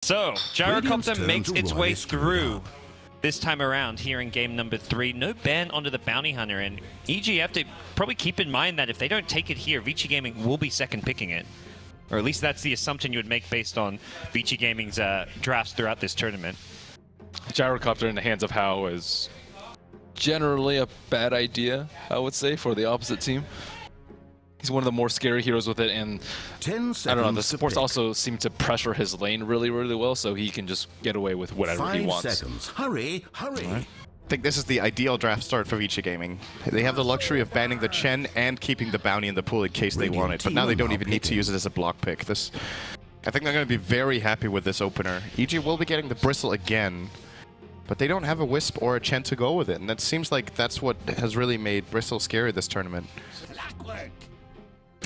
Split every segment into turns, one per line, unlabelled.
So, Gyrocopter makes its way through this time around here in game number 3. No ban onto the Bounty Hunter, and EG have to probably keep in mind that if they don't take it here, Vici Gaming will be second picking it. Or at least that's the assumption you would make based on Vici Gaming's drafts throughout this tournament.
Gyrocopter in the hands of Hao is generally a bad idea, I would say, for the opposite team. He's one of the more scary heroes with it, and I don't know, the supports also seem to pressure his lane really, really well, so he can just get away with whatever he wants.
5 seconds. Hurry, hurry.
I think this is the ideal draft start for Vici Gaming. They have the luxury of banning the Chen and keeping the bounty in the pool in case they want it, but now they don't even need to use it as a block pick. I think they're going to be very happy with this opener. EG will be getting the Bristle again, but they don't have a Wisp or a Chen to go with it, and that seems like that's what has really made Bristle scary this tournament.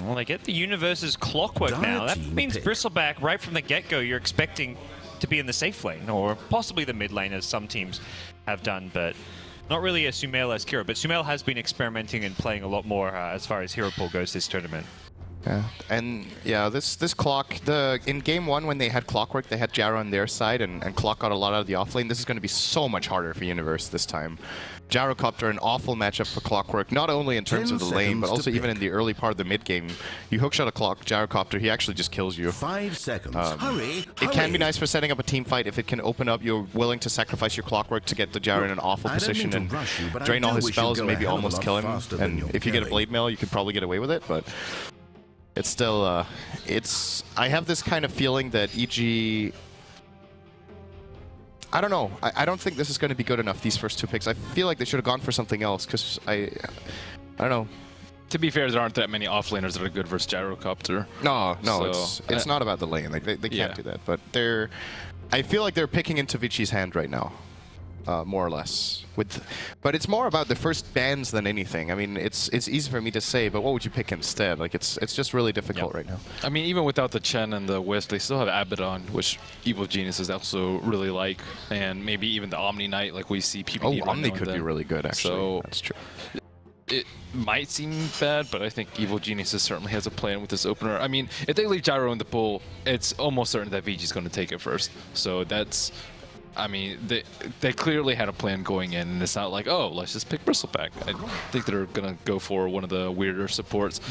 Well, they get the Universe's Clockwork now. That means Bristleback, right from the get-go, you're expecting to be in the safe lane, or possibly the mid lane, as some teams have done, but not really a Sumail-esque hero. But Sumail has been experimenting and playing a lot more as far as hero pool goes this tournament.
Yeah, and yeah, this Clock, in game 1 when they had Clockwork, they had Jara on their side, and Clock got a lot out of the offlane. This is going to be so much harder for Universe this time. Gyrocopter, an awful matchup for Clockwork, not only in terms of the lane, but also even in the early part of the mid game. You hookshot a Gyrocopter, he actually just kills you.
5 seconds. Hurry,
it can be nice for setting up a team fight if it can open up. You're willing to sacrifice your Clockwork to get the Jara in an awful position and drain all his spells and maybe almost kill him. And if you get a Blade Mail, you could probably get away with it, but it's still, I have this kind of feeling that EG, I don't know. I don't think this is going to be good enough, these first 2 picks. I feel like they should have gone for something else, because I don't know.
To be fair, there aren't that many offlaners that are good versus Gyrocopter.
No,
so,
it's not about the lane. Like they can't do that. But I feel like they're picking into Vici's hand right now, more or less. But it's more about the first bans than anything. I mean, it's easy for me to say, but what would you pick instead? Like it's just really difficult right now.
I mean, even without the Chen and the Wisp, they still have Abaddon, which Evil Geniuses also really like, and maybe even the Omni Knight, like we see PPD.
Oh, Omni could be really good, actually. So that's true.
It might seem bad, but I think Evil Geniuses certainly has a plan with this opener. I mean, if they leave Gyro in the pool, it's almost certain that Vici's going to take it first. So that's, I mean, they clearly had a plan going in, and it's not like, oh, let's just pick Bristleback. I think they're going to go for one of the weirder supports.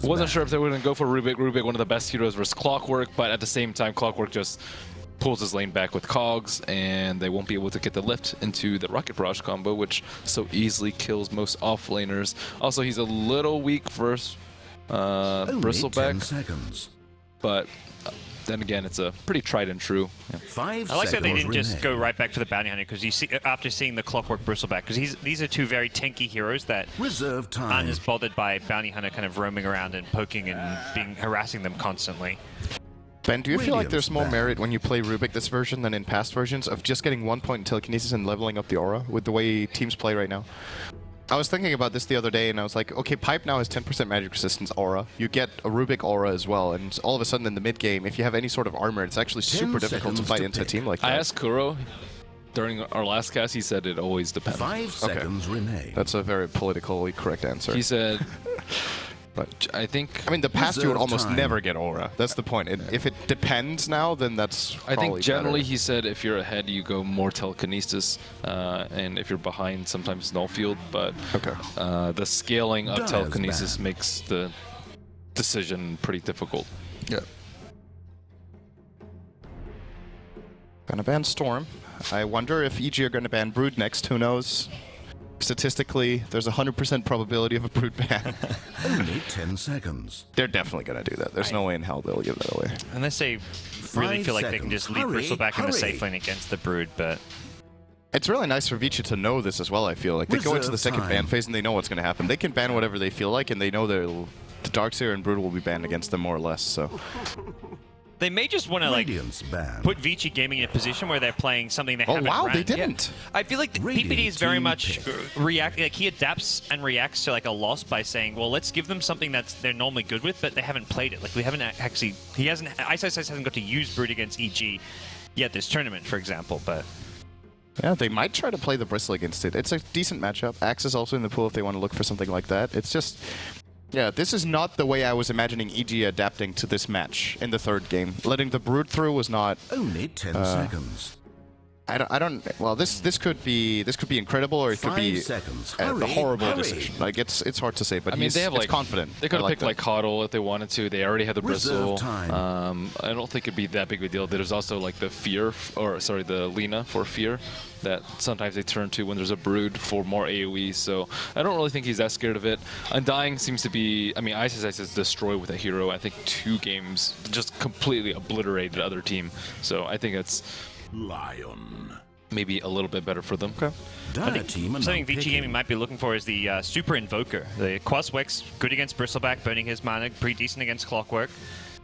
Wasn't sure if they were going to go for Rubik. Rubik, one of the best heroes versus Clockwork, but at the same time, Clockwork just pulls his lane back with Cogs, and they won't be able to get the lift into the Rocket Barrage combo, which so easily kills most offlaners. Also, he's a little weak versus Bristleback,
10 seconds.
But then again, it's a pretty tried and true. Yeah.
5
I like that they didn't
seconds
just go right back for the Bounty Hunter, because you see, after seeing the Clockwork Bristleback, because these are 2 very tanky heroes that aren't as bothered by Bounty Hunter kind of roaming around and poking and harassing them constantly.
Ben, do you feel like there's more merit when you play Rubik this version than in past versions of just getting 1 point in telekinesis and leveling up the aura with the way teams play right now? I was thinking about this the other day, and I was like, okay, Pipe now has 10% magic resistance aura. You get a Rubik aura as well, and all of a sudden in the mid game, if you have any sort of armor, it's actually super difficult to fight into a team like that.
I asked Kuro during our last cast, he said it always depends.
5 seconds remain.
That's a very politically correct answer.
He said, but I think,
I mean, the past you would almost never get aura. That's the point. If it depends now, then that's probably
I think generally
better.
He said if you're ahead, you go more telekinesis, and if you're behind, sometimes null field. But the scaling of telekinesis makes the decision pretty difficult.
Yeah. Gonna ban Storm. I wonder if EG are gonna ban Brood next. Who knows? Statistically, there's a 100% probability of a Brood ban.
Only 10 seconds.
They're definitely going to do that. There's no way in hell they'll give that away.
Unless they really feel like they can just leave Bristleback in the safe lane against the Brood, but
it's really nice for Vici to know this as well, I feel like. They go into the second ban phase and they know what's going to happen. They can ban whatever they feel like, and they know the Darkseer and Brood will be banned against them more or less, so.
They may just want to like put Vici Gaming in a position where they're playing something they haven't
wow,
ran.
they didn't.
Yeah. I feel like PPD is very much like he adapts and reacts to like a loss by saying, well, let's give them something that they're normally good with, but they haven't played it. Like we haven't actually, Ice hasn't got to use Brood against EG yet this tournament, for example, but.
Yeah, they might try to play the Bristle against it. It's a decent matchup. Axe is also in the pool if they want to look for something like that. It's just, Yeah, this is not the way I was imagining EG adapting to this match in the third game. Letting the Brood through was not...
Only 10 seconds.
I don't. Well, this could be incredible, or it could be a horrible decision. Like it's hard to say, but
I mean, they have like
confident.
They could have picked
that.
like Coddle if they wanted to. They already had the Bristle.
Time.
I don't think it'd be that big of a deal. There's also like the Fear, or sorry, the Lina for Fear, that sometimes they turn to when there's a Brood for more AOE. So I don't really think he's that scared of it. Undying seems to be. I mean, Ice is destroyed with a hero. I think 2 games just completely obliterated the other team. So I think it's
Lion.
maybe a little bit better for them. Okay.
Dire team are
Something
not
Vici
picking.
Gaming might be looking for is the Super Invoker. The Quaswex, good against Bristleback, burning his mana, pretty decent against Clockwork.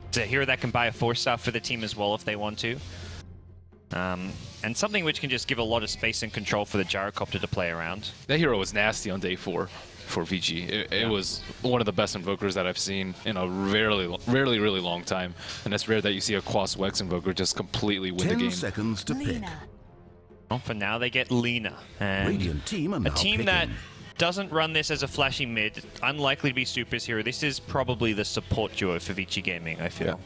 It's a hero that can buy a 4-star for the team as well if they want to. And something which can just give a lot of space and control for the Gyrocopter to play around.
That hero was nasty on day 4 for Vici. It was one of the best invokers that I've seen in a really long time. And it's rare that you see a Quaswex invoker just completely win the
10
game.
seconds to pick.
Well, for now, they get Lina. And
Radiant team are now
a team
picking.
that doesn't run this as a flashy mid, unlikely to be Super's hero. This is probably the support duo for Vici Gaming, I feel.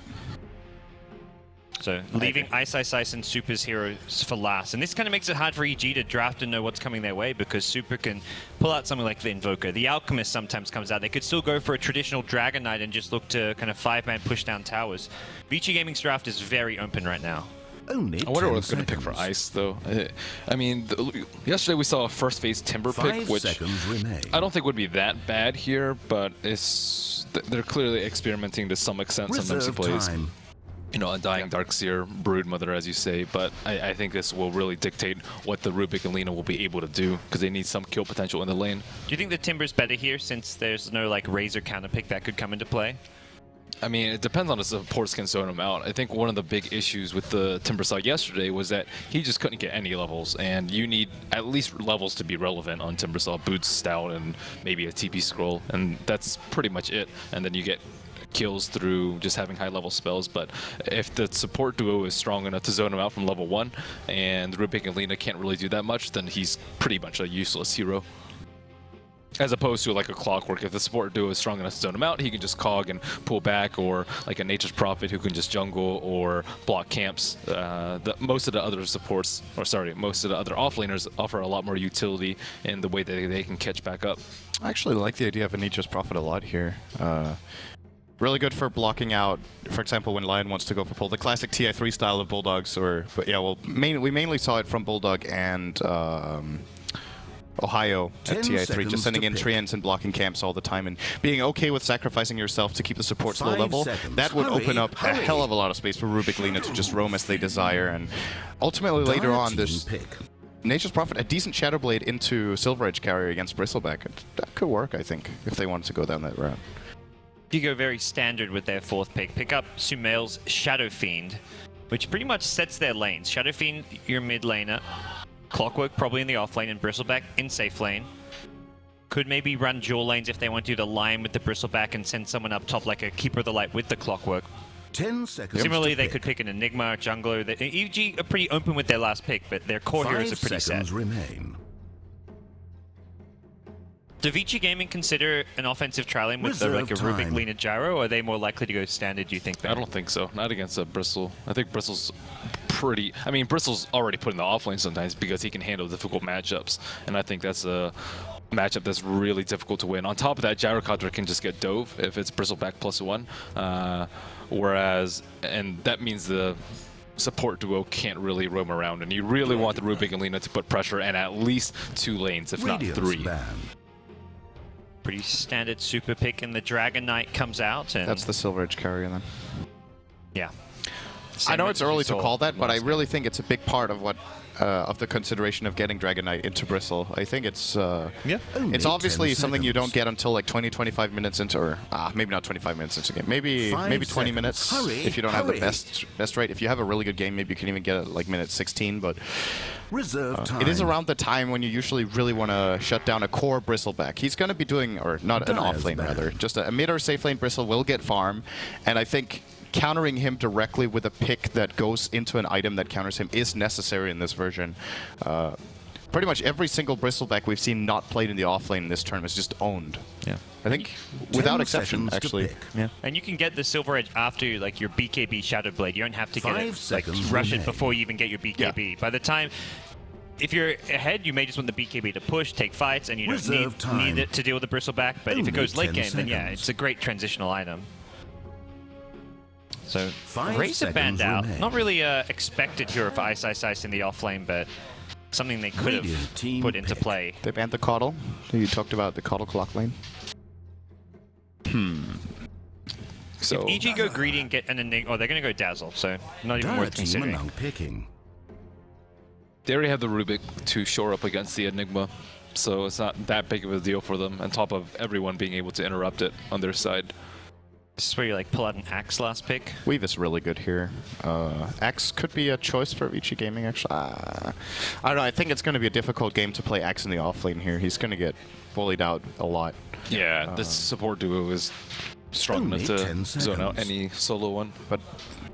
So leaving Ice and Super's heroes for last. And this kind of makes it hard for EG to draft and know what's coming their way, because Super can pull out something like the Invoker. The Alchemist sometimes comes out. They could still go for a traditional Dragon Knight and just look to kind of 5-man push down towers. Vici Gaming's draft is very open right now.
Only
I wonder
10
what it's going to pick for Ice, though. I mean, yesterday we saw a first phase Timber
5
pick, which
seconds remain.
I don't think would be that bad here, but they're clearly experimenting to some extent. Sometimes he
Reserve
plays,
time.
you know, Undying Darkseer, Broodmother, as you say, but I think this will really dictate what the Rubik and Lina will be able to do, because they need some kill potential in the lane.
Do you think the Timber's better here, since there's no like Razor counter pick that could come into play?
I mean, it depends on the supports can zone him out. I think one of the big issues with the Timbersaw yesterday was that he just couldn't get any levels, and you need at least levels to be relevant on Timbersaw. Boots, Stout, and maybe a TP scroll, and that's pretty much it. And then you get kills through just having high-level spells. But if the support duo is strong enough to zone him out from level 1, and Rubik and Lina can't really do that much, then he's pretty much a useless hero. As opposed to like a Clockwork, if the support duo is strong enough to zone him out, he can just cog and pull back, or like a Nature's Prophet who can just jungle or block camps. Most of the other supports, or sorry, most of the other offlaners offer a lot more utility in the way that they can catch back up.
I actually like the idea of a Nature's Prophet a lot here. Really good for blocking out, for example, when Lion wants to go for pull. The classic TI3 style of Bulldogs, but yeah, well, we mainly saw it from Bulldog and Ohio at TI3, just sending in treants and blocking camps all the time, and being okay with sacrificing yourself to keep the supports low level. That would open up a hell of a lot of space for Rubik Lina to just roam as they desire, and ultimately later on, this Nature's Prophet, a decent Shadow Blade into Silver Edge carrier against Bristleback. That could work, I think, if they wanted to go down that route.
You go very standard with their 4th pick. Pick up Sumail's Shadow Fiend, which pretty much sets their lanes. Shadow Fiend, your mid laner. Clockwork probably in the off lane, and Bristleback in safe lane. Could maybe run dual lanes if they want to line with the Bristleback and send someone up top like a Keeper of the Light with the Clockwork.
10 seconds.
Similarly, they could pick an Enigma, Jungler. EG are pretty open with their last pick, but their core heroes are pretty set.
5 seconds remain.
Do Vici Gaming consider an offensive trialing with like a Rubik Lina Gyro, or are they more likely to go standard, do you think, Ben?
I don't think so. Not against a Bristle. I think Bristle's pretty... I mean, Bristle's already put in the offlane sometimes because he can handle difficult matchups, and I think that's a matchup that's really difficult to win. On top of that, Gyrocopter can just get dove if it's Bristleback +1, whereas... And that means the support duo can't really roam around, and you really want the Rubik and Lina to put pressure in at least 2 lanes, if not 3.
Pretty standard super pick, and the Dragon Knight comes out. And
that's the Silver Edge carrier then.
Yeah.
I know it's early to call that, but I really think it's a big part of what of the consideration of getting Dragon Knight into Bristle. I think it's it's obviously something you don't get until like 20-25 minutes into, or maybe not 25 minutes into the game. Maybe 20 minutes if you don't have the best rate. If you have a really good game, maybe you can even get it like minute 16. But
reserve time.
It is around the time when you usually really want to shut down a core Bristleback. He's going to be doing, or not an off lane rather, just a mid or safe lane Bristle will get farm, and I think countering him directly with a pick that goes into an item that counters him is necessary in this version. pretty much every single bristleback we've seen not played in the offlane in this tournament is just owned.
Yeah.
I think without exception, actually.
Yeah. And you can get the Silver Edge after like your BKB Shadow Blade. You don't have to get it, like rush it before you even get your BKB. By the time, if you're ahead, you may just want the BKB to push, take fights, and you don't need it to deal with the bristleback. But if it goes late game, then yeah, it's a great transitional item. So Razor banned out. Not really expected here for Ice Ice Ice in the offlane, but something they could have put into play.
They banned the Coddle. You talked about the Coddle clock lane.
So
if EG go greedy and get an Enigma, they're going to go Dazzle, so not even worth considering.
They already have the Rubik to shore up against the Enigma, so it's not that big of a deal for them, on top of everyone being able to interrupt it on their side.
This is where you like pull out an Axe last pick.
Weave is really good here. Axe could be a choice for Vici Gaming, actually. I don't know, I think it's going to be a difficult game to play Axe in the offlane here. He's going to get bullied out a lot.
Yeah, this support duo is strong enough to zone out any solo one.
But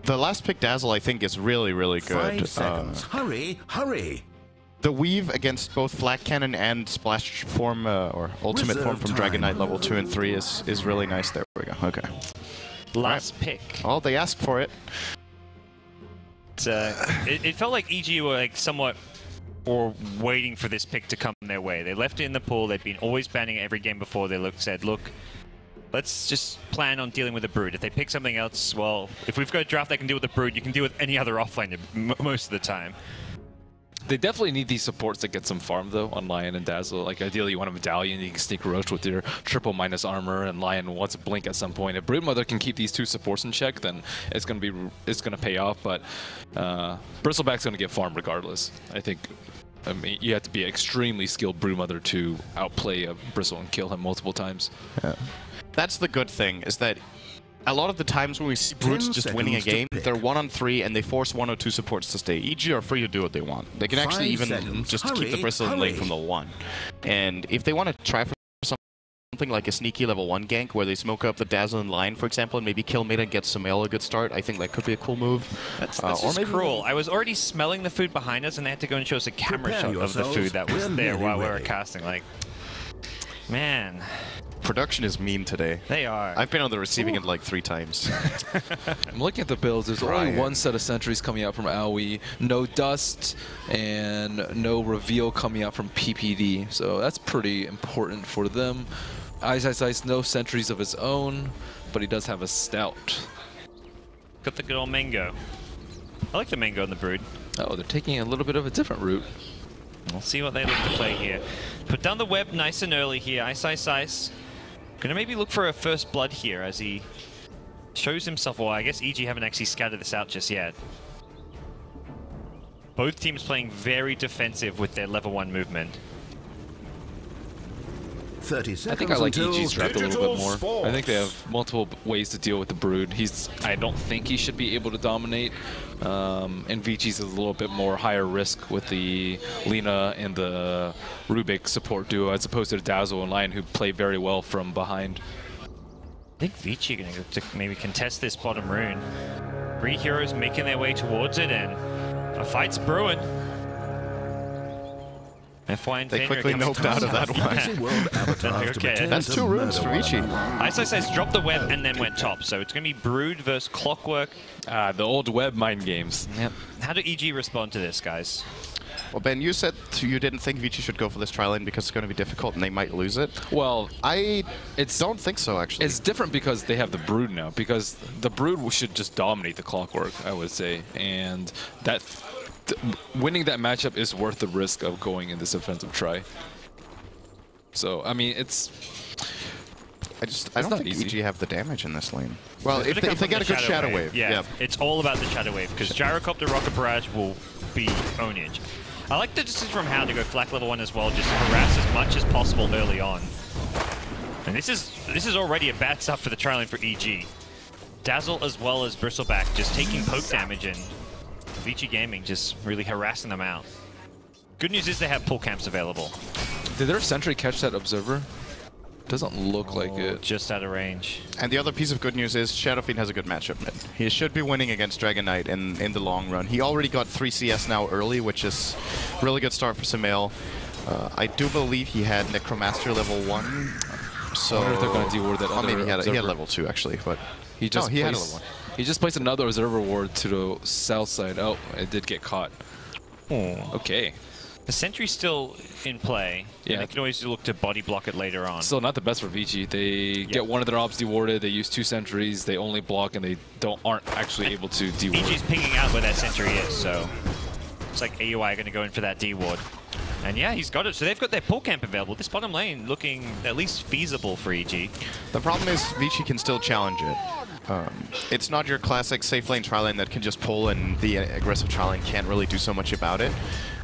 the last pick Dazzle, I think, is really, really good.
5 seconds. Hurry, hurry.
The weave against both Flak Cannon and Splash form, or Ultimate form from Dragon Knight level 2 and 3 is really nice. There we go. Okay.
Last pick.
Oh, they asked for it.
It felt like EG were like somewhat waiting for this pick to come their way. They left it in the pool. They've been always banning it every game before. They said, look, let's just plan on dealing with the Brood. If they pick something else, well, if we've got a draft that can deal with the Brood, you can deal with any other offlane most of the time.
They definitely need these supports to get some farm, though, on Lion and Dazzle. Like, ideally, you want a Medallion, you can sneak Roach with your triple minus armor, and Lion wants a Blink at some point. If Broodmother can keep these two supports in check, then it's gonna pay off. But Bristleback's gonna get farm regardless. I think. I mean, you have to be an extremely skilled Broodmother to outplay a Bristle and kill him multiple times.
Yeah. That's the good thing, is that a lot of the times when we see Brutes just winning a game, they're 1-on-3 and they force 1 or 2 supports to stay. EG are free to do what they want. They can actually even just keep the Bristle in lane from the 1. And if they want to try for something like a sneaky level 1 gank where they smoke up the Dazzle and Line, for example, and maybe kill Meta and get Sumail a good start, I think that could be a cool move.
That's just cruel. I was already smelling the food behind us and they had to go and show us a camera shot of the food that was there while we were casting. Like, man.
Production is mean today.
They are.
I've been on the receiving end like 3 times.
I'm looking at the builds. There's only one set of sentries coming out from AoE, no Dust, and no Reveal coming out from PPD. So that's pretty important for them. Ice Ice Ice, no sentries of his own, but he does have a Stout.
Got the good old Mango. I like the Mango in the Brood.
Oh, they're taking a little bit of a different route.
We'll see what they look to play here. Put down the web nice and early here. Ice Ice Ice. Gonna maybe look for a first blood here as he shows himself. Well, I guess EG haven't actually scattered this out just yet. Both teams playing very defensive with their level 1 movement.
30 seconds.
I think I like EG's draft a little bit more. I think they have multiple ways to deal with the Brood. I don't think he should be able to dominate. And Vici's is a little bit more higher risk with the Lina and the Rubik support duo as opposed to the Dazzle and Lion who play very well from behind.
I think Vici are going to maybe contest this bottom rune. 3 heroes making their way towards it and a fight's brewing.
They quickly noped out of that one.
Okay,
that's 2 runes for Vici.
Ice Ice Ice dropped the web and then went top, so it's going to be Brood versus Clockwork.
The old web mind games.
Yep. How do EG respond to this, guys?
Well, Ben, you said you didn't think Vici should go for this tri lane because it's going to be difficult and they might lose it.
Well,
I don't think so, actually.
It's different because they have the Brood now, because the Brood should just dominate the Clockwork, I would say, and that winning that matchup is worth the risk of going in this offensive try. So, I mean, I don't think EG have the damage in this lane. Well, if they get a good Shadow Wave.
Yeah, it's all about the Shadow Wave, because Gyrocopter Rocket Barrage will be ownage. I like the decision from How to go Flak level 1 as well, just harass as much as possible early on. And this is already a bad start for the tri lane for EG. Dazzle as well as Bristleback just taking poke damage and Vici Gaming just really harassing them out. Good news is they have pull camps available.
Did their sentry catch that Observer? Doesn't look like it.
Just out of range.
And the other piece of good news is Shadowfiend has a good matchup mid. He should be winning against Dragon Knight in the long run. He already got 3 CS now early, which is a really good start for Sumail. I do believe he had Necromaster level 1. So
I wonder if they're going to deal with that.
Oh, maybe he had level 2 actually, but
he just
he had a level 1.
He just placed another observer ward to the south side. Oh, it did get caught. Okay.
The sentry's still in play.
Yeah.
They can always look to body block it later on.
Still not the best for Vici. They get one of their ops dewarded. They use 2 sentries. They only block, and they aren't actually able to deward.
Vici's pinging out where that sentry is, so it's like AUI are going to go in for that deward. And yeah, he's got it. So they've got their pull camp available. This bottom lane looking at least feasible for EG.
The problem is Vici can still challenge it. It's not your classic safe lane tri lane that can just pull, and the aggressive tri lane can't really do so much about it.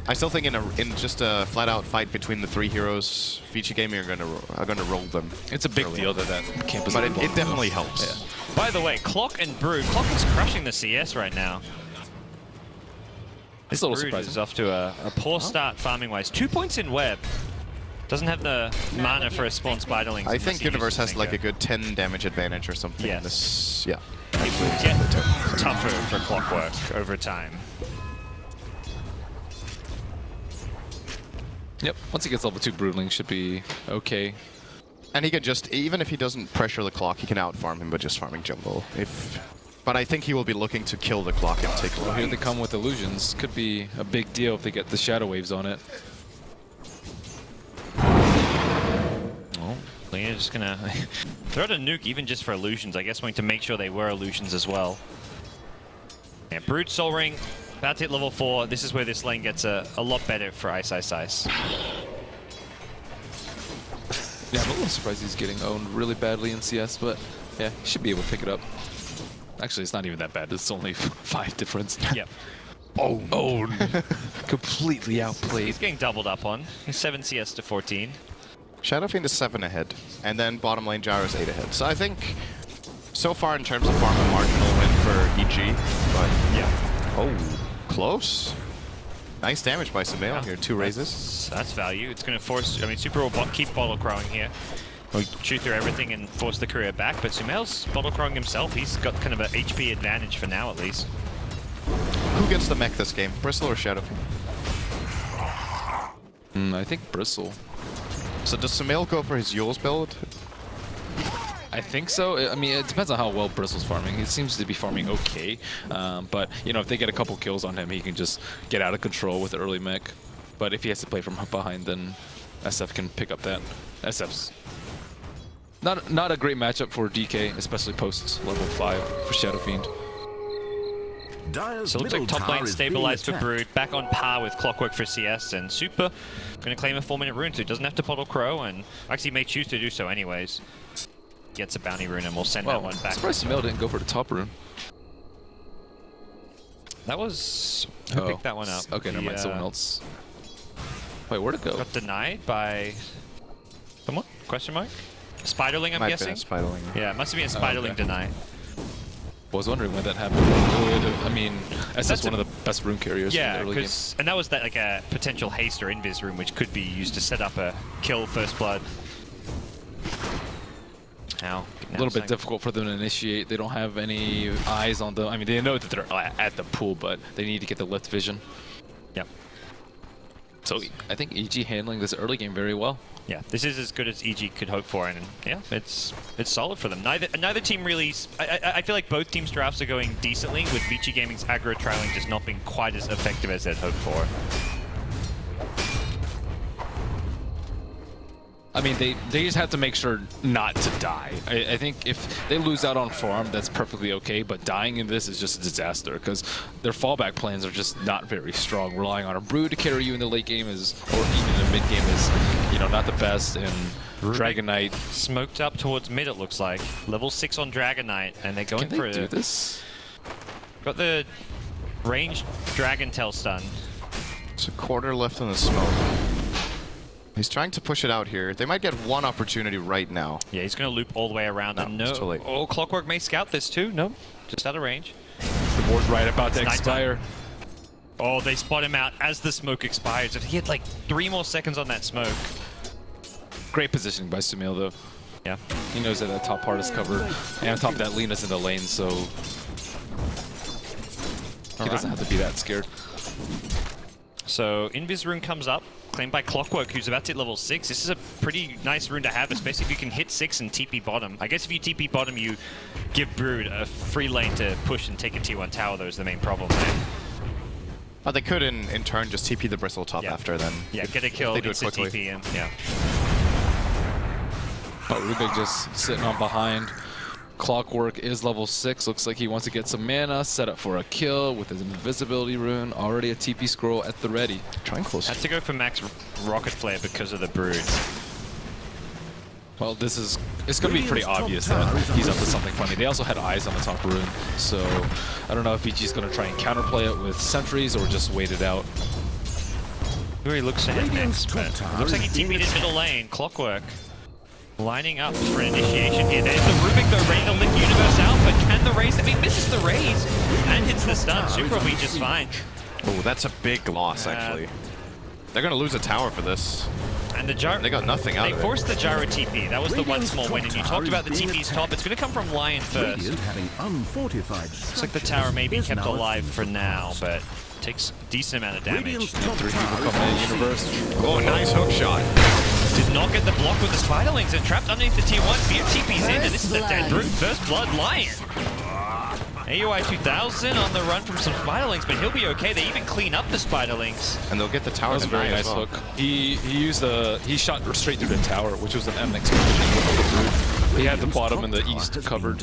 I still think in just a flat-out fight between the 3 heroes, Vici Gaming are gonna roll them.
It's a big deal that camp is.
But it definitely helps.
Yeah. By the way, Clock and Brood. Clock is crushing the CS right now.
It's a little
Brood
surprising.
is off to a poor start farming-wise. 2 points in web. Doesn't have the mana for a spawn spiderling.
I think Universe has like a good 10 damage advantage or something.
Yes.
In this, yeah.
It will get tougher for Clockwork over time.
Yep. Once he gets level 2, Broodling should be okay.
And he can just, even if he doesn't pressure the clock, he can outfarm him by just farming jungle. But I think he will be looking to kill the clock and take a
Well, here they come with illusions. Could be a big deal if they get the shadow waves on it.
Oh, Lena just gonna throw out a nuke even just for illusions. I guess wanting to make sure they were illusions as well. Yeah, Brood Soul Ring. About to hit level 4. This is where this lane gets a lot better for Ice.
Yeah, I'm a little surprised he's getting owned really badly in CS, but yeah, he should be able to pick it up. Actually, it's not even that bad. It's only 5 difference.
Yep.
Oh, completely outplayed.
He's getting doubled up on. He's 7 CS to 14.
Shadowfiend is 7 ahead, and then bottom lane Gyro is 8 ahead. So I think so far in terms of farm, a marginal win for EG, but
Yeah.
oh, close. Nice damage by Sumail here, 2 raises.
That's value. It's going to force, I mean, Super will keep bottle crowing here. We'll shoot through everything and force the career back, but Sumail's bottle crowing himself. He's got kind of an HP advantage for now, at least.
Who gets the mech this game, Bristle or Shadowfiend?
I think Bristle.
So does Sumail go for his Yule's build?
I think so. I mean, it depends on how well Bristle's farming. He seems to be farming okay, but you know, if they get a couple kills on him, he can just get out of control with the early mech. But if he has to play from behind, then SF can pick up that. SF's not a great matchup for DK, especially post level 5 for Shadowfiend.
So it looks like top lane stabilized for Brood, back on par with Clockwork for CS, and Super going to claim a 4-minute rune, so he doesn't have to bottle crow, and actually may choose to do so anyways. Gets a bounty rune, and we'll send that one back.
I'm surprised Sumail didn't go for the top rune.
That was... Who picked that one up?
Okay, never mind, someone else. Wait, where'd it go?
Got denied by... someone? Question mark? Spiderling, I'm guessing?
Spiderling.
Yeah, it must have been a Spiderling deny.
I was wondering when that happened. I mean, SS one of the best rune carriers in the early game.
And that was that like a potential haste or invis rune, which could be used to set up a kill first blood. Now
a little bit difficult for them to initiate. They don't have any eyes on them. I mean, they know that they're at the pool, but they need to get the lift vision.
Yep.
So I think EG handling this early game very well.
Yeah, this is as good as EG could hope for, and yeah, it's solid for them. Neither team really. I feel like both teams' drafts are going decently, with Vici Gaming's aggro trailing just not being quite as effective as they'd hoped for.
I mean, they just have to make sure not to die. I think if they lose out on farm, that's perfectly okay, but dying in this is just a disaster, because their fallback plans are just not very strong. Relying on a Brood to carry you in the late game is, or even in the mid game is, you know, not the best, and Dragon Knight...
Smoked up towards mid, it looks like. Level 6 on Dragon Knight, and they're going for it.
Can they do this?
Got the ranged Dragon Tail stun.
It's a quarter left in the smoke. He's trying to push it out here. They might get one opportunity right now.
Yeah, he's going to loop all the way around.
No,
and
it's too late.
Oh, Clockwork may scout this too. No, just out of range.
The board's right about to expire.
Oh, they spot him out as the smoke expires. If he had like 3 more seconds on that smoke.
Great positioning by Sumail, though.
Yeah.
He knows that that top part is covered. And on top of that, Lina's in the lane, so he doesn't have to be that scared.
So Invis rune comes up, claimed by Clockwork, who's about to hit level 6. This is a pretty nice rune to have, especially if you can hit 6 and TP bottom. I guess if you TP bottom, you give Brood a free lane to push and take a T1 tower. Those are the main problem there.
But they could, in turn, just TP the Bristle top after then.
Yeah, get a kill,
they do it
instant
quickly.
TP, and yeah.
But Rubik just sitting on behind. Clockwork is level 6. Looks like he wants to get some mana, set up for a kill with his invisibility rune. Already a TP scroll at the ready.
Triangles.
Had to go for max rocket flare because of the Brood.
Well, it's going to be pretty obvious that he's up to something funny. They also had eyes on the top rune, so I don't know if Vici's going to try and counterplay it with sentries or just wait it out.
Where he looks ahead next, but looks like he TP'd in middle lane. Clockwork lining up for an initiation here. There's the Rubik though, ready to lift Universe out, but can the raise? I mean, misses the raise and hits the stun. Super will be just fine.
Oh, that's a big loss, actually. They're going to lose a tower for this.
And the Gyro,
they got nothing out of it.
They forced the Gyro TP. That was the one small win. And you talked about the TP's top. It's going to come from Lion first. Looks like the tower may be kept alive for now, but takes a decent amount of damage.
3 people coming in Universe.
Oh, nice hook shot.
Did not get the block with the Spiderlings and trapped underneath the tier 1. Fear TP's in, and this is the dead Brute. First Blood Lion. AUI 2000 on the run from some Spiderlings, but he'll be okay. They even clean up the Spiderlings.
And they'll get the tower.
That was a very nice hook. He shot straight through the tower, which was an MX position. He had the bottom and the east covered.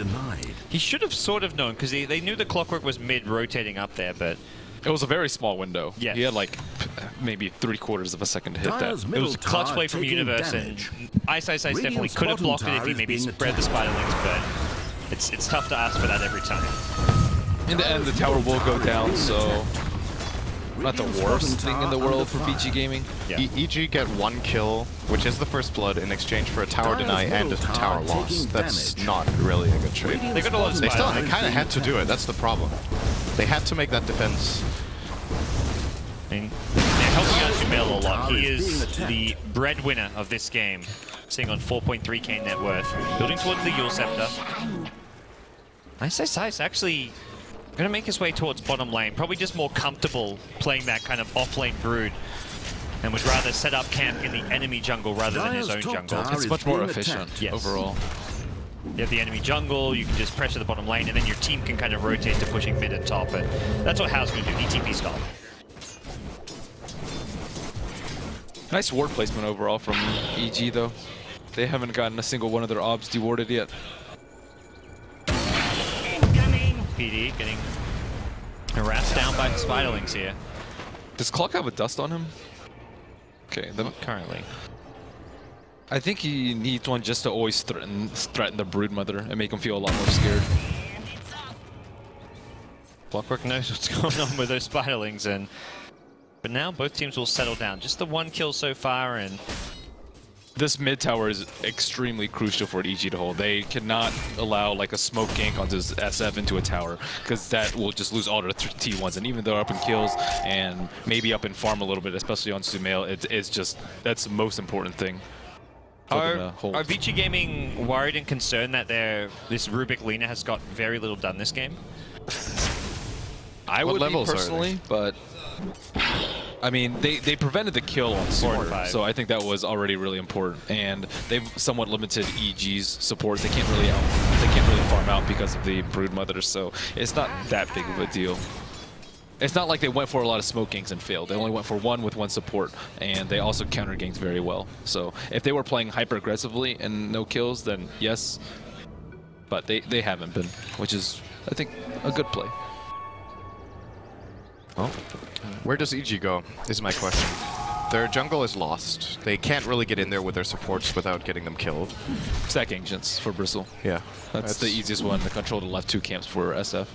He should have sort of known, because they knew the Clockwork was mid rotating up there, but
it was a very small window.
Yes.
He had like maybe 3/4 of a second to hit that.
It was clutch play from Universe, and Ice definitely could have blocked it if he maybe spread the Spiderlings, but it's tough to ask for that every time.
In the end, the tower will go down, so not the worst thing in the world for Vici Gaming.
Yeah.
EG get 1 kill, which is the first blood, in exchange for a tower deny and a tower loss. That's not really a good trade.
They got a lot of
They kind of had to do it. That's the problem. They had to make that defense.
I mean, they're helping out Sumail a lot. He is the breadwinner of this game, sitting on 4.3k net worth, building towards the Yule Scepter. Ice actually going to make his way towards bottom lane, probably just more comfortable playing that kind of off-lane Brood, and would rather set up camp in the enemy jungle rather than his own jungle.
It's much more efficient overall.
You have the enemy jungle, you can just pressure the bottom lane, and then your team can kind of rotate to pushing mid and top, but that's what Hao's going to do. ETP stop.
Nice ward placement overall from EG, though. They haven't gotten a single one of their obs dewarded yet.
PD getting harassed down by the Spiderlings here.
Does Clock have a dust on him? Okay,
currently.
I think he needs one just to always threaten the Broodmother and make him feel a lot more scared.
Clockwork knows what's going on with those Spiderlings, but now both teams will settle down. Just the 1 kill so far, and
this mid tower is extremely crucial for EG to hold. They cannot allow like a smoke gank onto SF into a tower, because that will just lose all their T1s. And even though they're up in kills and maybe up in farm a little bit, especially on Sumail, it's just, that's the most important thing.
Are Vici Gaming worried and concerned that this Rubik Lina has got very little done this game?
I would be personally, but I mean, they prevented the kill on Smarter, so I think that was already really important. And they've somewhat limited EG's supports. They can't really farm out because of the Broodmother, so it's not that big of a deal. It's not like they went for a lot of smoke ganks and failed. They only went for one with 1 support, and they also counter ganks very well. So if they were playing hyper aggressively and no kills, then yes, but they haven't been, which is, I think, a good play.
Well, where does EG go, is my question. Their jungle is lost. They can't really get in there with their supports without getting them killed.
Stack Ancients for Bristle.
Yeah.
That's the easiest one to control the left 2 camps for SF.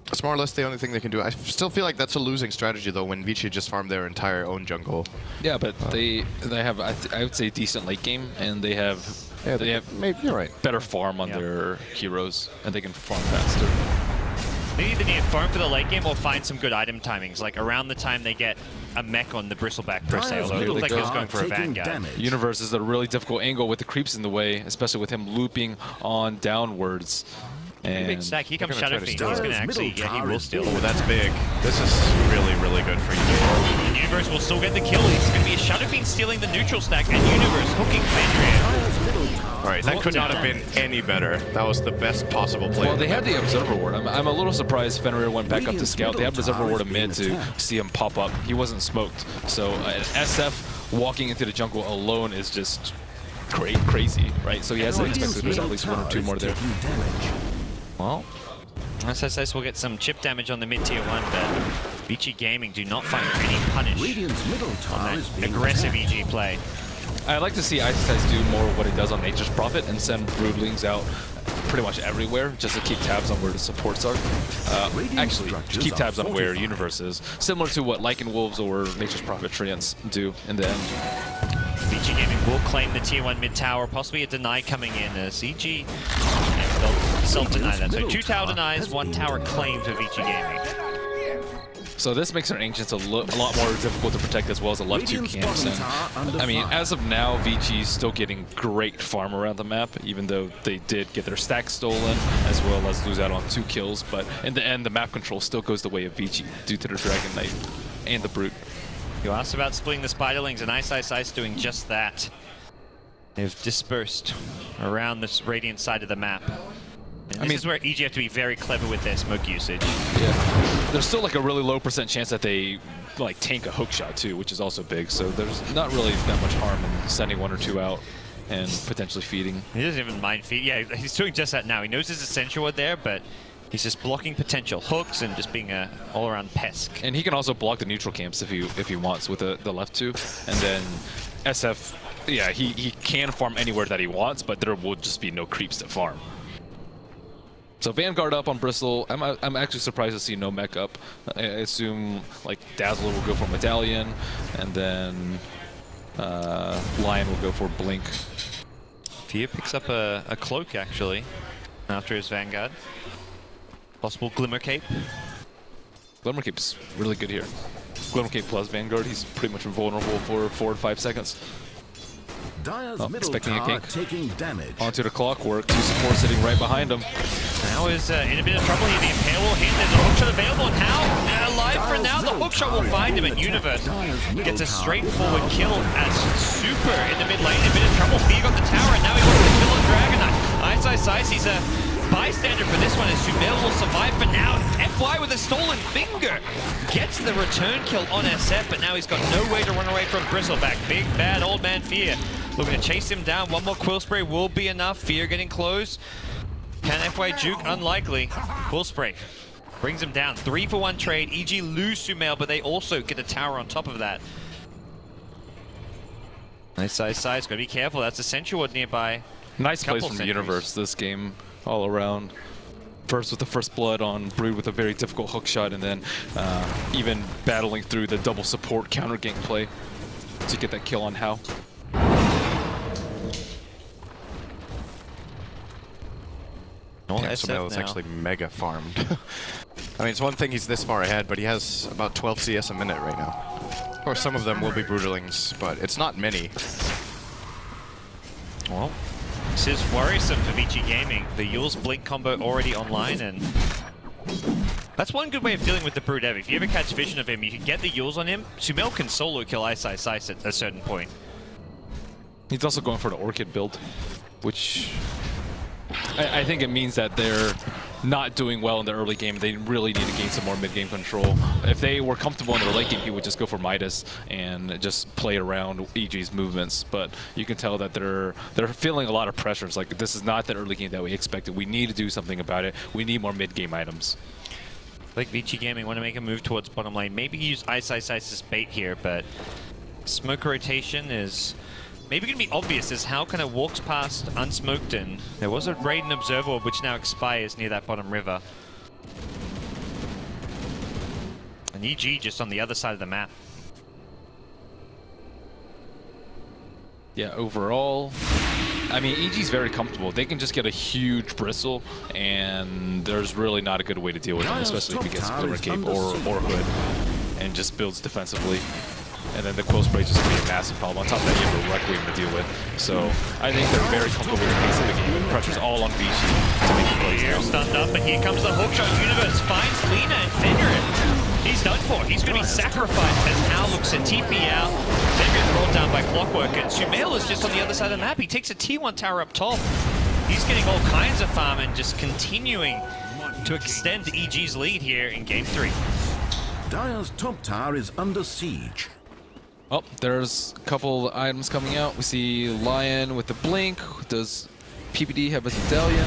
It's more or less the only thing they can do. I still feel like that's a losing strategy, though, when Vici just farmed their entire own jungle.
Yeah, but they have, I would say, decent late game, and they have
maybe you're right.
Better farm on their heroes, and they can farm faster.
Maybe they need to farm for the late game or find some good item timings, like around the time they get a mech on the Bristleback per se, although it looked like he was going for a Vanguard.
Universe is a really difficult angle with the creeps in the way, especially with him looping on downwards. And
big stack. Here comes Shadow Fiend. He's going to actually, yeah, he will steal.
Oh, that's big. This is really, really good for you.
And Universe will still get the kill. It's going to be a Shadow Fiend stealing the neutral stack, and Universe hooking Fenrir.
Alright, that could not have been any better. That was the best possible play.
Well, they had the Observer Ward. I'm a little surprised Fenrir went back up to scout. They had Observer Ward in mid to see him pop up. He wasn't smoked. So SF walking into the jungle alone is just crazy, right? So he has to expect there's at least 1 or 2 more there.
Well, SSS will get some chip damage on the mid-tier 1, but Vici Gaming do not find any punish on that aggressive EG play.
I'd like to see ISIS do more of what it does on Nature's Prophet and send Broodlings out pretty much everywhere just to keep tabs on where the supports are. Actually, keep tabs on where Universe is, similar to what Lycan Wolves or Nature's Prophet Treants do in the end.
Vici Gaming will claim the tier 1 mid tower, possibly a deny coming in as EG. They'll self-deny that. So 2 tower denies, 1 tower claim for Vici Gaming.
So this makes our Ancients a lot more difficult to protect as well as the left 2 camps. And I mean, as of now, Vici's still getting great farm around the map, even though they did get their stack stolen, as well as lose out on 2 kills. But in the end, the map control still goes the way of Vici due to the Dragon Knight and the Brute.
You asked about splitting the Spiderlings, and Ice doing just that. They've dispersed around this Radiant side of the map. And this is where EG have to be very clever with their smoke usage.
Yeah, there's still like a really low % chance that they like tank a hook shot too, which is also big. So there's not really that much harm in sending 1 or 2 out and potentially feeding.
He doesn't even mind feed. Yeah, he's doing just that now. He knows there's a Essential Ward there, but he's just blocking potential hooks and just being a all-around pest.
And he can also block the neutral camps if he wants with the left 2, and then SF. Yeah, he can farm anywhere that he wants, but there will just be no creeps to farm. So Vanguard up on Bristle. I'm actually surprised to see no mech up. I assume like Dazzler will go for Medallion, and then Lion will go for Blink.
Fear picks up a cloak actually after his Vanguard. Possible Glimmer Cape.
Glimmer Cape's really good here. Glimmer Cape plus Vanguard, he's pretty much invulnerable for 4 to 5 seconds. Expecting a gank. Onto the Clockwork, 2 supports sitting right behind him.
Now is in a bit of trouble here. The Impale will hit. There's a hookshot available, and how? Alive for now. The hookshot will find him, and Universe gets a straightforward kill as Super in the mid lane. In a bit of trouble. Fear got the tower, and now he wants to kill on Dragon Knight. Ice, he's a bystander for this one, as Sumail will survive for now. FY with a stolen finger gets the return kill on SF, but now he's got no way to run away from Bristleback. Big bad old man Fear looking to chase him down. 1 more Quill Spray will be enough. Fear getting close. Can FY juke? Unlikely. Quill Spray brings him down. 3 for 1 trade. EG lose Sumail, but they also get a tower on top of that. Nice size. Gotta be careful. That's Essential Ward nearby.
Nice plays from the Universe this game all around. First with the first blood on Brood with a very difficult hook shot, and then even battling through the double support counter gank play to get that kill on How.
Sumail is actually mega farmed. I mean, it's one thing he's this far ahead, but he has about 12 CS a minute right now. Of course, some of them will be Brutalings, but it's not many.
Well, this is worrisome for Vici Gaming. The Yule's Blink combo already online, and that's one good way of dealing with the Brood Ev. If you ever catch vision of him, you can get the Yules on him. Sumail can solo kill Ice at a certain point.
He's also going for the Orchid build, which I think it means that they're not doing well in the early game. They really need to gain some more mid-game control. If they were comfortable in their late game, he would just go for Midas and just play around EG's movements. But you can tell that they're feeling a lot of pressure. It's like, this is not the early game that we expected. We need to do something about it. We need more mid-game items.
Like Vici Gaming want to make a move towards bottom lane. Maybe use Ice as bait here, but smoke rotation is maybe going to be obvious as How kind of walks past unsmoked, and there was a Raiden Observer which now expires near that bottom river. And EG just on the other side of the map.
Yeah, overall, I mean, EG's very comfortable. They can just get a huge bristle, and there's really not a good way to deal with them, especially if he gets Glimmer Cape or Hood, and just builds defensively. And then the Quill Spray is just going to be a massive problem. On top of that, you have a Requiem to deal with. So I think they're very comfortable with the pace of the game. And pressure's all on Vici to make the plays.
Here, stunned up, but here comes the hookshot. Universe finds Lina and Fenrir. He's done for. He's going to be sacrificed as Hal looks at TP out. Fenrir's brought down by Clockwork, and Sumail is just on the other side of the map. He takes a T1 tower up top. He's getting all kinds of farm and just continuing to extend EG's lead here in Game 3.
Dire's top tower is under siege.
Oh, there's a couple items coming out. We see Lion with the blink. Does PPD have a medallion?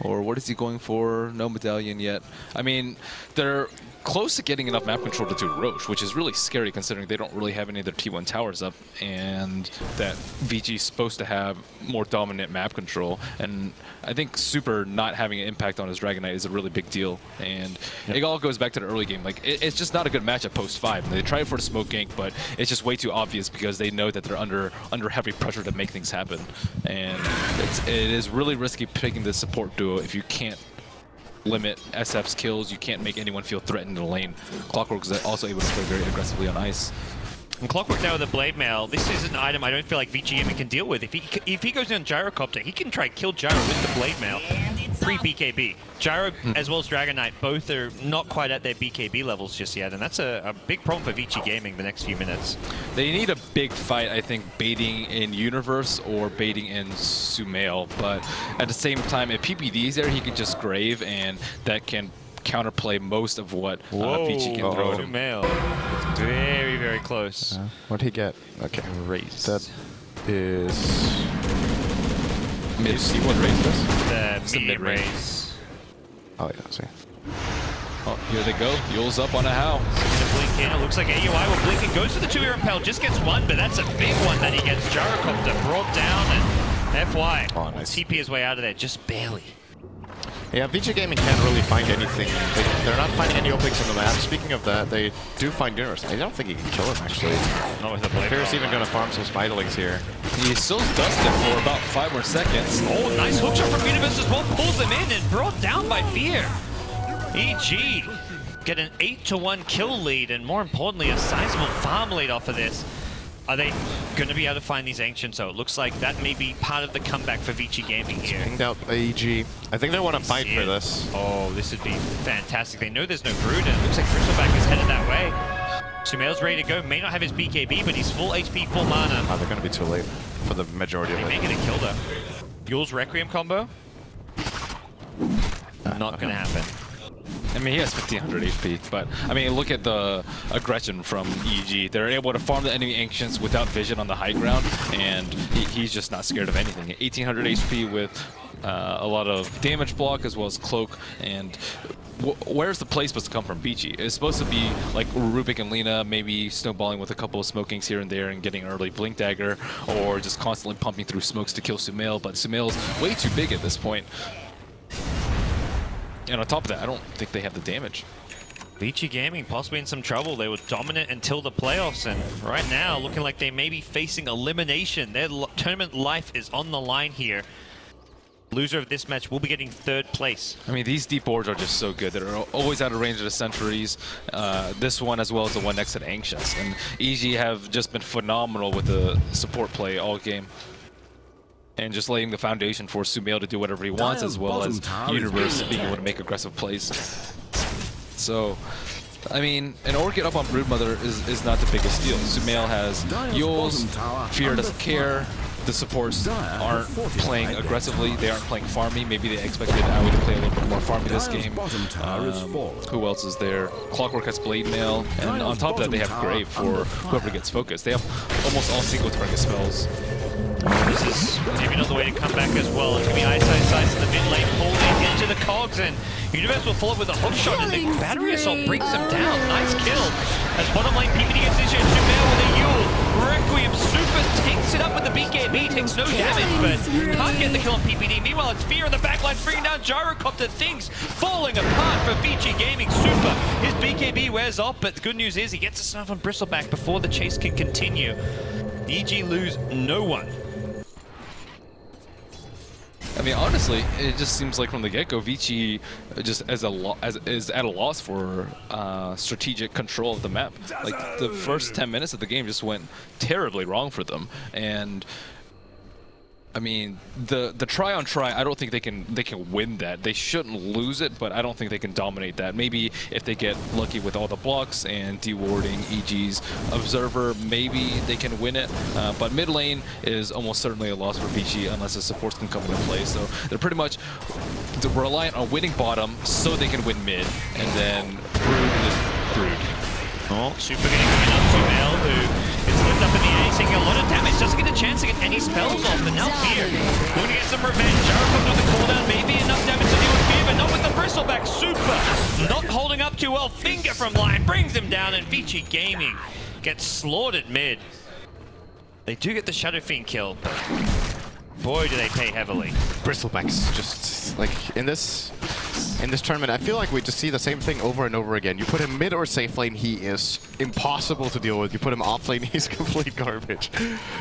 Or what is he going for? No medallion yet. I mean, they're close to getting enough map control to do Roche, which is really scary considering they don't really have any of their T1 towers up, and that Vici's supposed to have more dominant map control. And I think Super not having an impact on his Dragon Knight is a really big deal. And it all goes back to the early game. Like, it's just not a good matchup post 5. They try for the smoke gank, but it's just way too obvious because they know that they're under heavy pressure to make things happen. And it is really risky picking the support duo if you can't limit SF's kills, you can't make anyone feel threatened in the lane. Clockwork is also able to play very aggressively on ice.
And Clockwork now with the Blade Mail. This is an item I don't feel like Vici even can deal with. If he goes in Gyrocopter, he can try to kill Gyro with the Blade Mail pre-BKB. Gyro as well as Dragon Knight both are not quite at their BKB levels just yet, and that's a big problem for Vici Gaming the next few minutes.
They need a big fight, I think, baiting in Universe or baiting in Sumail, but at the same time, if PPD is there, he can just Grave, and that can counterplay most of what Vici can throw at him.
Sumail. Very, very close.
What'd he get? Okay.
Raise.
That is...
Mid. See what raise this?
The medium raise.
Oh, yeah, I see.
Oh, here they go. Yule's up on a How.
Blink in. It looks like AUI will blink and goes for the 2-hero impel. Just gets one, but that's a big one that he gets. Gyrocopter brought down, and FY.
Oh, nice.
TP his way out of there, just barely.
Yeah, Vici Gaming can't really find anything. They're not finding any openings on the map. Speaking of that, they do find Universe. I don't think he can kill him, actually.
Not with the Blade.
Fear's even going to farm some Spiderlings here.
He still dusted for about 5 more seconds.
Oh, nice hookshot from Universe as well. Pulls him in and brought down by Fear. EG get an 8-1 kill lead, and more importantly, a sizable farm lead off of this. Are they going to be able to find these Ancients? So it looks like that may be part of the comeback for Vici Gaming here.
Pinged out by EG. I think they want to fight for this.
Oh, this would be fantastic. They know there's no Brood, and it looks like Bristleback is headed that way. Sumail's ready to go. May not have his BKB, but he's full HP, full mana.
Oh, they're going to be too late for the majority of it.
They may get a kill, though. Yule's Requiem combo? Not going to happen.
I mean, he has 1500 HP, but I mean, look at the aggression from EG. They're able to farm the enemy Ancients without vision on the high ground, and he's just not scared of anything. 1800 HP with a lot of damage block as well as cloak, and where's the play supposed to come from Vici? It's supposed to be like Rubik and Lina, maybe snowballing with a couple of smokings here and there and getting an early Blink Dagger, or just constantly pumping through smokes to kill Sumail, but Sumail's way too big at this point. And on top of that, I don't think they have the damage.
Vici Gaming possibly in some trouble. They were dominant until the playoffs, and right now looking like they may be facing elimination. Their tournament life is on the line here. Loser of this match will be getting 3rd place.
I mean, these deep boards are just so good. They're always out of range of the sentries. This one as well as the one next to the Ancients. And EG have just been phenomenal with the support play all game. And just laying the foundation for Sumail to do whatever he wants, as well as Universe being able to make aggressive plays. So, I mean, an Orchid up on Broodmother is not the biggest deal. Sumail has Yules, Fear doesn't care, the supports aren't playing aggressively, they aren't playing farmy. Maybe they expected Aoi to play a little bit more farmy this game. Who else is there? Clockwork has Blade Mail, and on top of that they have Grave for whoever gets focused. They have almost all single target spells.
This is maybe not the way to come back as well. It's going to be Ice in the mid lane, pulling into the cogs, and Universe will follow with a hook shot, and the battery assault brings him down. Nice kill. As bottom lane, PPD gets issued. Sumail with a Yule. Requiem Super takes it up with the BKB, takes no damage, but can't get the kill on PPD. Meanwhile, it's Fear in the backline, bringing down Gyrocopter. Things falling apart for Vici Gaming. Super. His BKB wears off, but the good news is he gets a snuff on Bristleback before the chase can continue. EG lose no one.
I mean, honestly, it just seems like from the get-go, Vici just is at a loss for strategic control of the map. Like, the first 10 minutes of the game just went terribly wrong for them, and I mean, the try on try, I don't think they can win that. They shouldn't lose it, but I don't think they can dominate that. Maybe if they get lucky with all the blocks and dewarding EG's observer, maybe they can win it. But mid lane is almost certainly a loss for Vici unless the supports can come into play. So they're pretty much reliant on winning bottom so they can win mid, and then Brood is Brood.
Oh, Super getting coming up to Mel, who is lived up in the air, taking a lot of damage, doesn't get a chance to get any spells off, but now Fear going to get some revenge. Jarrett comes with the cooldown, maybe enough damage to deal with Fear, but not with the bristleback. Super not holding up too well. Finger from line brings him down, and Vici Gaming gets slaughtered mid. They do get the Shadow Fiend kill, but boy, do they pay heavily.
Bristlebacks just like in this tournament, I feel like we just see the same thing over and over again. You put him mid or safe lane, he is impossible to deal with. You put him off lane, he's complete garbage.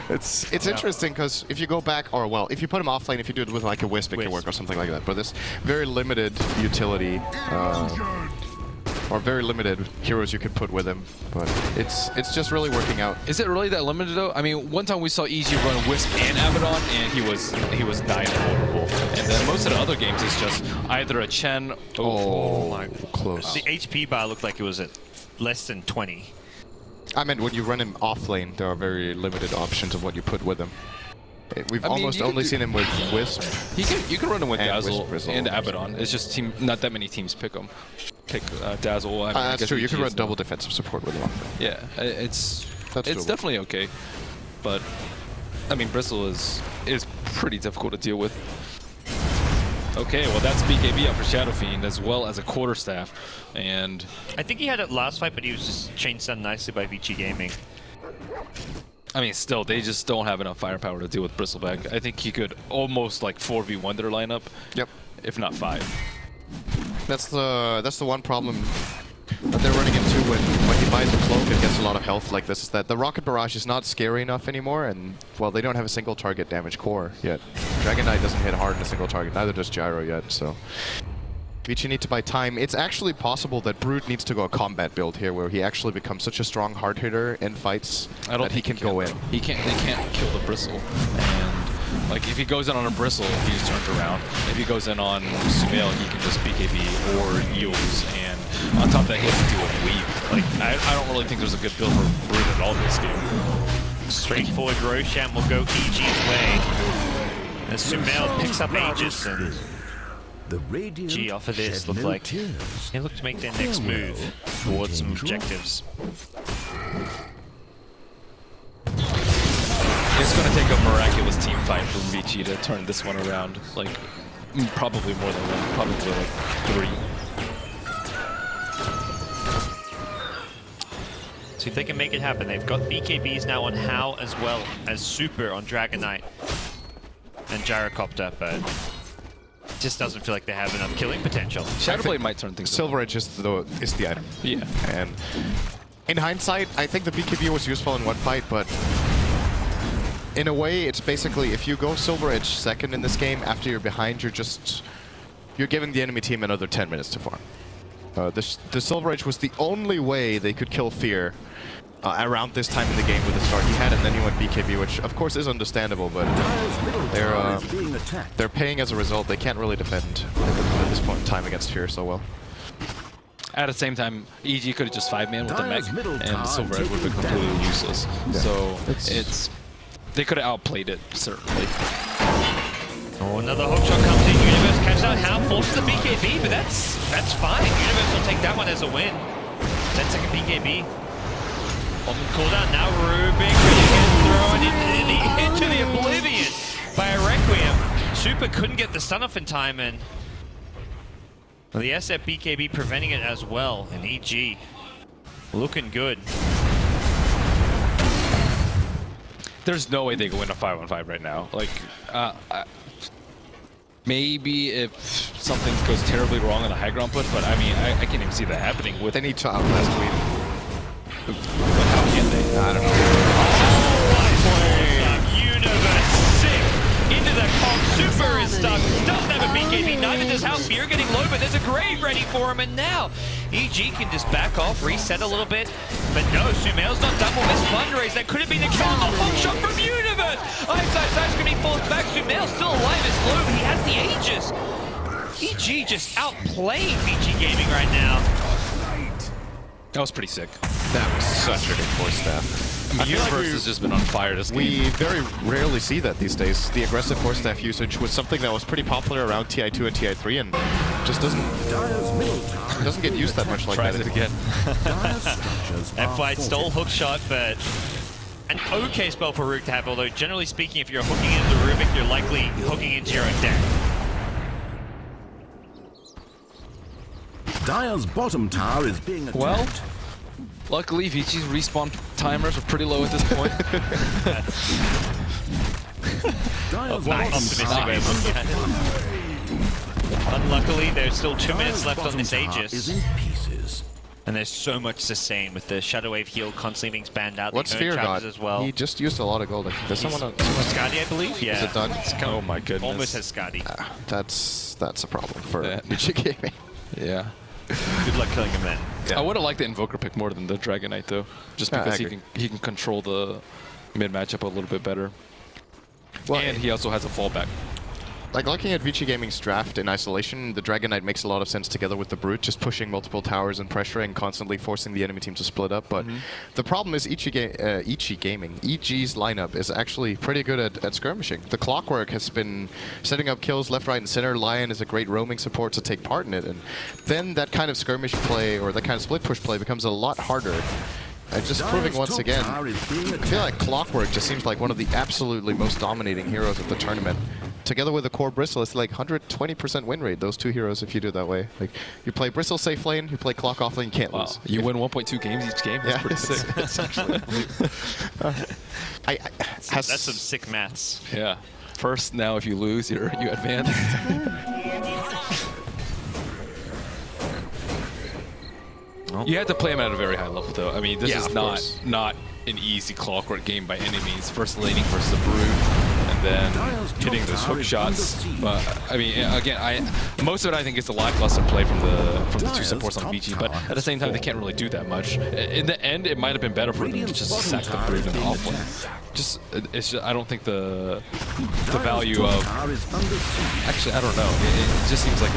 It's interesting because if you go back, or well, if you put him off lane, if you do it with like a Wisp, it can work or something like that. But this very limited utility, or very limited heroes you could put with him, but it's just really working out.
Is it really that limited though? I mean, one time we saw EG run Wisp and Abaddon, and he was nigh invulnerable. And then most of the other games is just either a Chen.
Oh my, close.
The HP bar looked like it was at less than 20.
I meant when you run him off lane, there are very limited options of what you put with him. We've almost only seen him with Wisp.
You can run him with Dazzle
Wisp,
and Abaddon. It's just not that many teams pick him. Pick Dazzle. I mean,
that's true. You can run double defensive support with him.
Yeah, it's definitely okay, but I mean, Bristle is pretty difficult to deal with. Okay, well that's BKB up for Shadow Fiend as well as a quarterstaff, and
I think he had it last fight, but he was just chain stunned nicely by Vici Gaming.
I mean, still, they just don't have enough firepower to deal with Bristleback. I think he could almost like 4v1 their lineup. Yep. If not 5.
That's the one problem that they're running into when he buys a cloak and gets a lot of health like this, is that the Rocket Barrage is not scary enough anymore, and well, they don't have a single target damage core yet. Dragon Knight doesn't hit hard in a single target, neither does Gyro yet, so Vici need to buy time. It's actually possible that Brood needs to go a combat build here, where he actually becomes such a strong hard hitter in fights that he can go in.
They can't kill the Bristle, and like if he goes in on a Bristle, he just turns around. If he goes in on Sumail, he can just BKB or Eels, and on top of that, he has to deal with Weave. Like I don't really think there's a good build for Brood at all this game.
Straightforward Roshan will go EG's way as Sumail picks up Aegis, and G off of this looked like they look to make their next move towards some objectives.
It's going to take a miraculous team fight from Vici to turn this one around. Like, probably more than one, probably like 3.
See if they can make it happen. They've got BKBs now on Hao as well as Super on Dragon Knight and Gyrocopter, but just doesn't feel like they have enough killing potential.
Shadowblade might turn things
Silver Edge is the item.
Yeah.
And in hindsight, I think the BKB was useful in one fight, but in a way, it's basically if you go Silver Edge second in this game, after you're behind, you're giving the enemy team another 10 minutes to farm. The Silver Edge was the only way they could kill Fear around this time in the game with the start he had, and then he went BKB, which of course is understandable, but they're paying as a result. They can't really defend at this point in time against Fear so well.
At the same time, EG could have just 5-man with the mech, and the Silver Edge would have been completely useless. Yeah. So they could have outplayed it, certainly.
Oh, another hookshot comes in. Universe catches out. Hao forces the BKB, but that's fine. Universe will take that one as a win. 10-second BKB. On the cooldown now, Rubik really gets thrown into the oblivion by a Requiem. Super couldn't get the stun off in time, and well, the SF BKB preventing it as well. And EG looking good.
There's no way they go in a 5-on-5 right now. Like, maybe if something goes terribly wrong on the high ground push, but I mean, I can't even see that happening with
any child last week.
But how can they?
I don't know.
Oh, Universe sick into the comp. Super is stuck. grave ready for him, and now EG can just back off, reset a little bit. But no, Sumail's not done with this fundraise. That could have been a kill. The hook shot from Universe! Ice going to be forced back. Sumail's still alive as Loom. He has the Aegis. EG just outplaying Vici Gaming right now.
That was pretty sick.
That was such a good force staff.
I mean, Universe has just been on fire this game.
We very rarely see that these days. The aggressive force staff usage was something that was pretty popular around TI2 and TI3 and just doesn't get used that much like that.
Tries it again.
That fight stole hook shot, but an okay spell for Rook to have, although generally speaking, if you're hooking into the Rubik, you're likely hooking into your own deck.
Dire's bottom tower is being attacked.
Well, luckily Vici's respawn timers are pretty low at this point.
Dire's
Optimistic way of looking at it. Unluckily, there's still 2 minutes left on this Aegis. And there's so much sustain with the Shadow Wave heal constantly being spanned out.
What's Fear got?
As well.
He just used a lot of gold. There's someone else.
Skadi, I believe? Yeah.
Is it done?
Oh my goodness.
Almost has Skadi.
That's a problem for Vici Gaming.
Yeah.
Good luck killing him then.
Yeah. I would have liked the Invoker pick more than the Dragon Knight though, just because he can control the mid matchup a little bit better. Well, and he also has a fallback.
Like, looking at Vici Gaming's draft in isolation, the Dragon Knight makes a lot of sense together with the Brute, just pushing multiple towers and pressuring, constantly forcing the enemy team to split up. But the problem is EG's lineup is actually pretty good at skirmishing. The Clockwork has been setting up kills left, right, and center. Lion is a great roaming support to take part in it. And then that kind of skirmish play, or that kind of split push play, becomes a lot harder. And just proving once again, I feel like Clockwork just seems like one of the absolutely most dominating heroes of the tournament. Together with the core Bristle, it's like 120% win rate, those 2 heroes, if you do it that way. Like, you play Bristle safe lane, you play Clock off lane, you can't lose.
You win 1.2 games each game, that's pretty sick.
It's actually
that's some sick maths.
Yeah. First, now if you lose, you advance. You have to play him at a very high level, though. I mean, this is not an easy Clockwork game by any means. First laning versus the Brute, and then hitting those hook shots. But I mean, again, most of it I think is a lackluster play from the 2 supports on Vici. But at the same time, they can't really do that much. In the end, it might have been better for them to just sack the Brute in the offlane. It's just, I don't think the value of. Actually, I don't know. It just seems like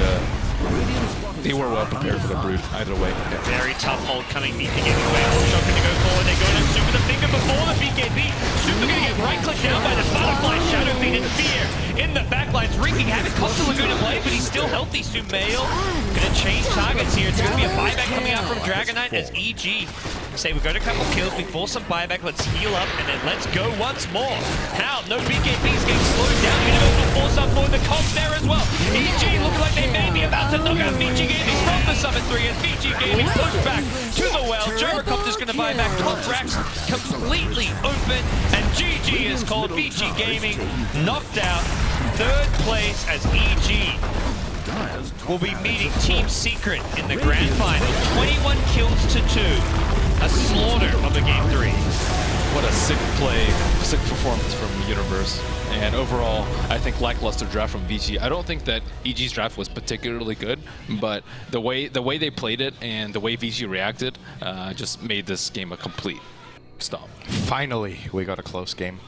they were well prepared for the Brute either way.
Very tough hold coming, BK getting away. Hookshot going to go forward. They're going to Super the finger before the BKB. Super going to get right-clicked down by the Butterfly. Shadow Fiend in fear. In the backlines, wreaking havoc. Comes to Laguna Blade, but he's still healthy. Sumail going to change targets here. It's going to be a buyback coming out from Dragon Knight as EG say we've got a couple kills. We force some buyback. Let's heal up, and then let's go once more. How? No BKB's getting slowed down. Universal force up for the comp there as well. EG looking like they may be about to knock out Vici Gaming from the Summit 3 as Vici Gaming pushed back to the well. Gyrocopter's going to buy back. Contracts completely open, and GG is called. Vici Gaming knocked out. 3rd place as EG will be meeting Team Secret in the grand final. 21 kills to 2. A slaughter of the game 3.
What a sick play, sick performance from Universe. And overall, I think lackluster draft from Vici. I don't think that EG's draft was particularly good, but the way they played it and the way Vici reacted just made this game a complete stomp.
Finally, we got a close game.